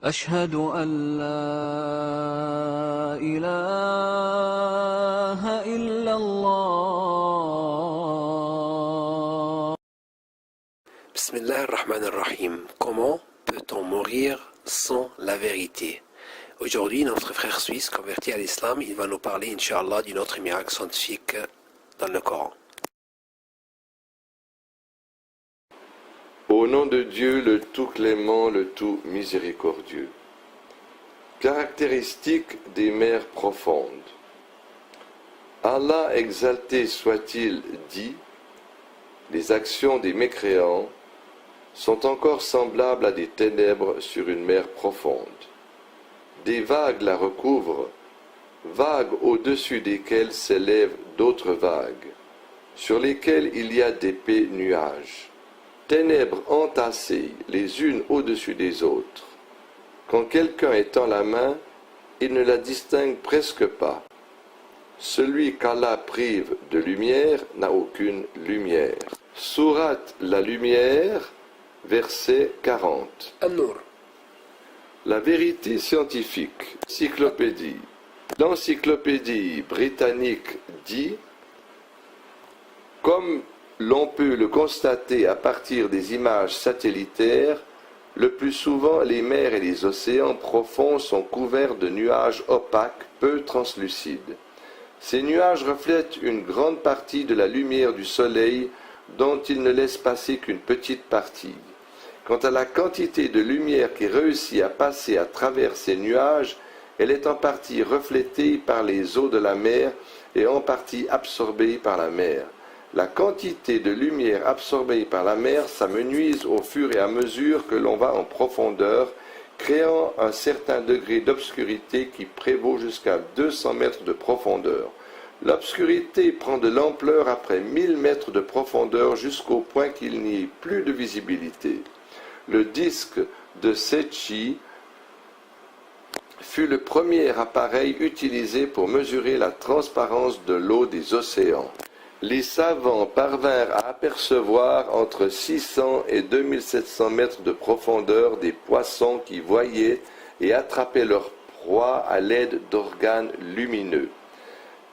أشهد أن لا إله إلا الله. Bismillah ar-Rahman ar-Rahim. Comment peut-on mourir sans la vérité? Aujourd'hui, notre frère suisse converti à l'islam, il va nous parler, Inch'Allah, d'une autre miracle scientifique dans le Coran. Au nom de Dieu, le tout clément, le tout miséricordieux. Caractéristique des mers profondes. Allah exalté soit-il dit, les actions des mécréants sont encore semblables à des ténèbres sur une mer profonde. Des vagues la recouvrent, vagues au-dessus desquelles s'élèvent d'autres vagues, sur lesquelles il y a d'épais nuages. Ténèbres entassées les unes au-dessus des autres. Quand quelqu'un étend la main, il ne la distingue presque pas. Celui qu'Allah prive de lumière n'a aucune lumière. Sourate la lumière, verset 40. An-Nur. La vérité scientifique, encyclopédie. L'encyclopédie britannique dit, comme l'on peut le constater à partir des images satellitaires, le plus souvent les mers et les océans profonds sont couverts de nuages opaques peu translucides. Ces nuages reflètent une grande partie de la lumière du soleil dont ils ne laissent passer qu'une petite partie. Quant à la quantité de lumière qui réussit à passer à travers ces nuages, elle est en partie reflétée par les eaux de la mer et en partie absorbée par la mer. La quantité de lumière absorbée par la mer s'amenuise au fur et à mesure que l'on va en profondeur, créant un certain degré d'obscurité qui prévaut jusqu'à 200 mètres de profondeur. L'obscurité prend de l'ampleur après 1000 mètres de profondeur jusqu'au point qu'il n'y ait plus de visibilité. Le disque de Secchi fut le premier appareil utilisé pour mesurer la transparence de l'eau des océans. Les savants parvinrent à apercevoir entre 600 et 2700 mètres de profondeur des poissons qui voyaient et attrapaient leur proie à l'aide d'organes lumineux.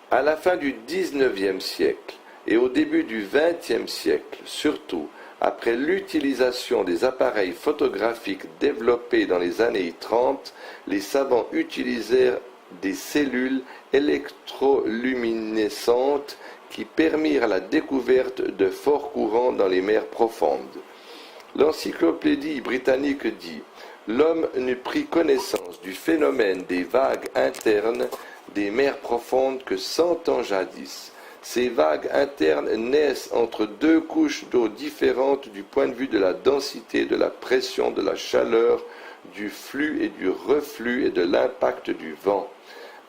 À la fin du XIXe siècle et au début du XXe siècle, surtout après l'utilisation des appareils photographiques développés dans les années 30, les savants utilisèrent des cellules électroluminescentes qui permirent la découverte de forts courants dans les mers profondes. L'encyclopédie britannique dit « L'homme n'eut pris connaissance du phénomène des vagues internes des mers profondes que 100 ans jadis. Ces vagues internes naissent entre deux couches d'eau différentes du point de vue de la densité, de la pression, de la chaleur, du flux et du reflux et de l'impact du vent.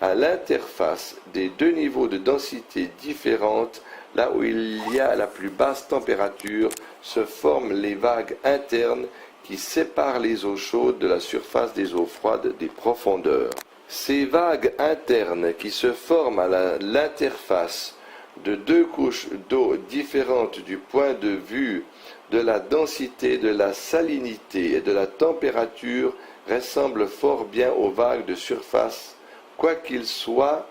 À l'interface des deux niveaux de densité différentes, là où il y a la plus basse température, se forment les vagues internes qui séparent les eaux chaudes de la surface des eaux froides des profondeurs. Ces vagues internes qui se forment à l'interface de deux couches d'eau différentes du point de vue de la densité, de la salinité et de la température ressemblent fort bien aux vagues de surface, quoiqu'il soit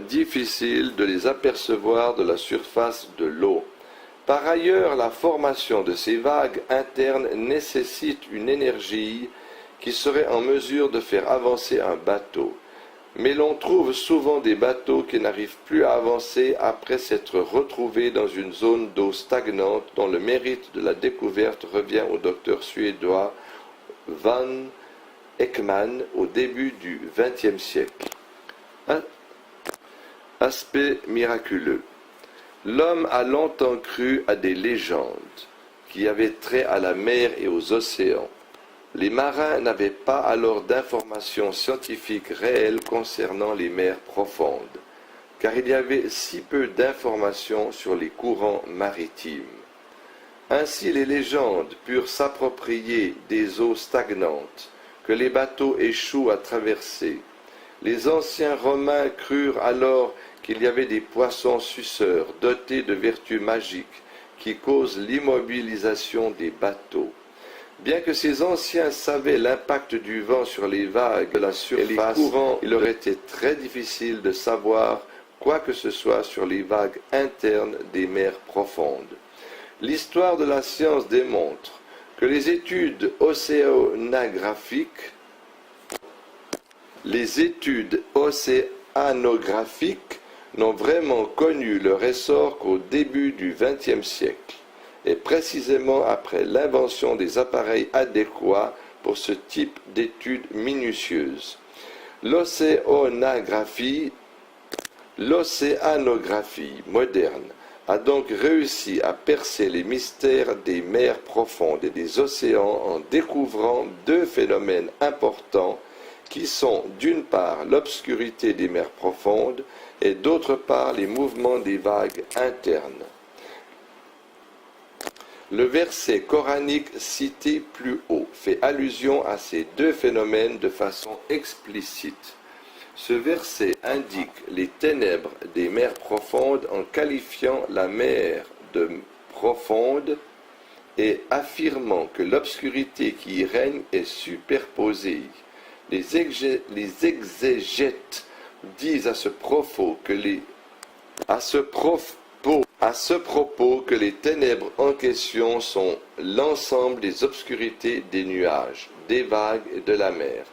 difficile de les apercevoir de la surface de l'eau. Par ailleurs, la formation de ces vagues internes nécessite une énergie qui serait en mesure de faire avancer un bateau. Mais l'on trouve souvent des bateaux qui n'arrivent plus à avancer après s'être retrouvés dans une zone d'eau stagnante dont le mérite de la découverte revient au docteur suédois Van Ekman au début du XXe siècle. Aspect miraculeux. L'homme a longtemps cru à des légendes qui avaient trait à la mer et aux océans. Les marins n'avaient pas alors d'informations scientifiques réelles concernant les mers profondes, car il y avait si peu d'informations sur les courants maritimes. Ainsi les légendes purent s'approprier des eaux stagnantes que les bateaux échouent à traverser. Les anciens Romains crurent alors qu'il y avait des poissons suceurs dotés de vertus magiques qui causent l'immobilisation des bateaux. Bien que ces anciens savaient l'impact du vent sur les vagues de la surface, il leur était très difficile de savoir quoi que ce soit sur les vagues internes des mers profondes. L'histoire de la science démontre que les études océanographiques n'ont vraiment connu leur essor qu'au début du XXe siècle, et précisément après l'invention des appareils adéquats pour ce type d'études minutieuses. L'océanographie moderne a donc réussi à percer les mystères des mers profondes et des océans en découvrant deux phénomènes importants qui sont d'une part l'obscurité des mers profondes et d'autre part les mouvements des vagues internes. Le verset coranique cité plus haut fait allusion à ces deux phénomènes de façon explicite. Ce verset indique les ténèbres des mers profondes en qualifiant la mer de profonde et affirmant que l'obscurité qui y règne est superposée. Les exégètes disent à ce propos que les ténèbres en question sont l'ensemble des obscurités des nuages, des vagues et de la mer.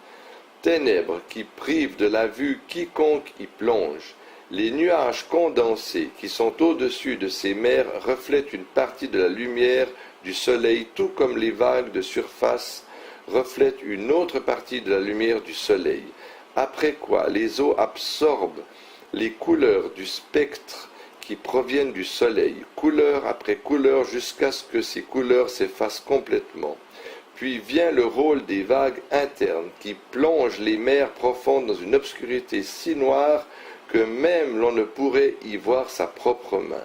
Ténèbres qui privent de la vue quiconque y plonge. Les nuages condensés qui sont au-dessus de ces mers reflètent une partie de la lumière du soleil, tout comme les vagues de surface reflètent une autre partie de la lumière du soleil. Après quoi, les eaux absorbent les couleurs du spectre qui proviennent du soleil, couleur après couleur, jusqu'à ce que ces couleurs s'effacent complètement. Puis vient le rôle des vagues internes qui plongent les mers profondes dans une obscurité si noire que même l'on ne pourrait y voir sa propre main.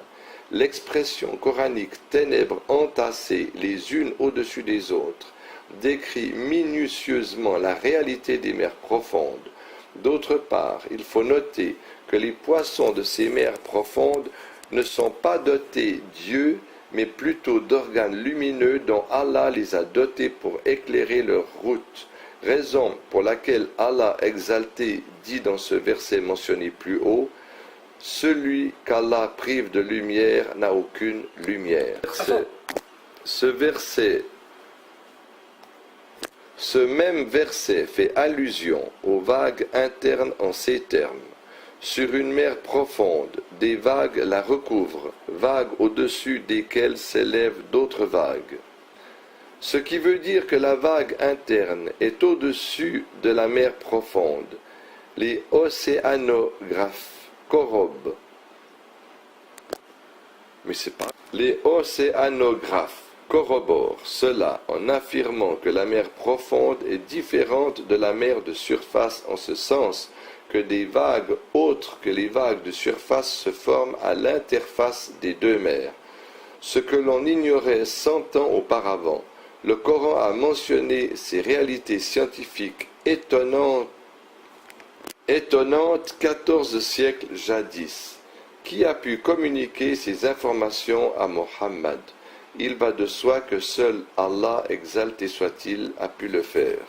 L'expression coranique « ténèbres entassées les unes au-dessus des autres » décrit minutieusement la réalité des mers profondes. D'autre part, il faut noter que les poissons de ces mers profondes ne sont pas dotés d'yeux, mais plutôt d'organes lumineux dont Allah les a dotés pour éclairer leur route, raison pour laquelle Allah exalté dit dans ce verset mentionné plus haut, « Celui qu'Allah prive de lumière n'a aucune lumière ». Ce même verset fait allusion aux vagues internes en ces termes. Sur une mer profonde, des vagues la recouvrent, vagues au-dessus desquelles s'élèvent d'autres vagues. Ce qui veut dire que la vague interne est au-dessus de la mer profonde. Les océanographes corroborent. Les océanographes corroborent cela en affirmant que la mer profonde est différente de la mer de surface en ce sens que des vagues autres que les vagues de surface se forment à l'interface des deux mers. Ce que l'on ignorait 100 ans auparavant, le Coran a mentionné ces réalités scientifiques étonnantes 14 siècles jadis. Qui a pu communiquer ces informations à Mohammed? Il va de soi que seul Allah, exalté soit-il, a pu le faire.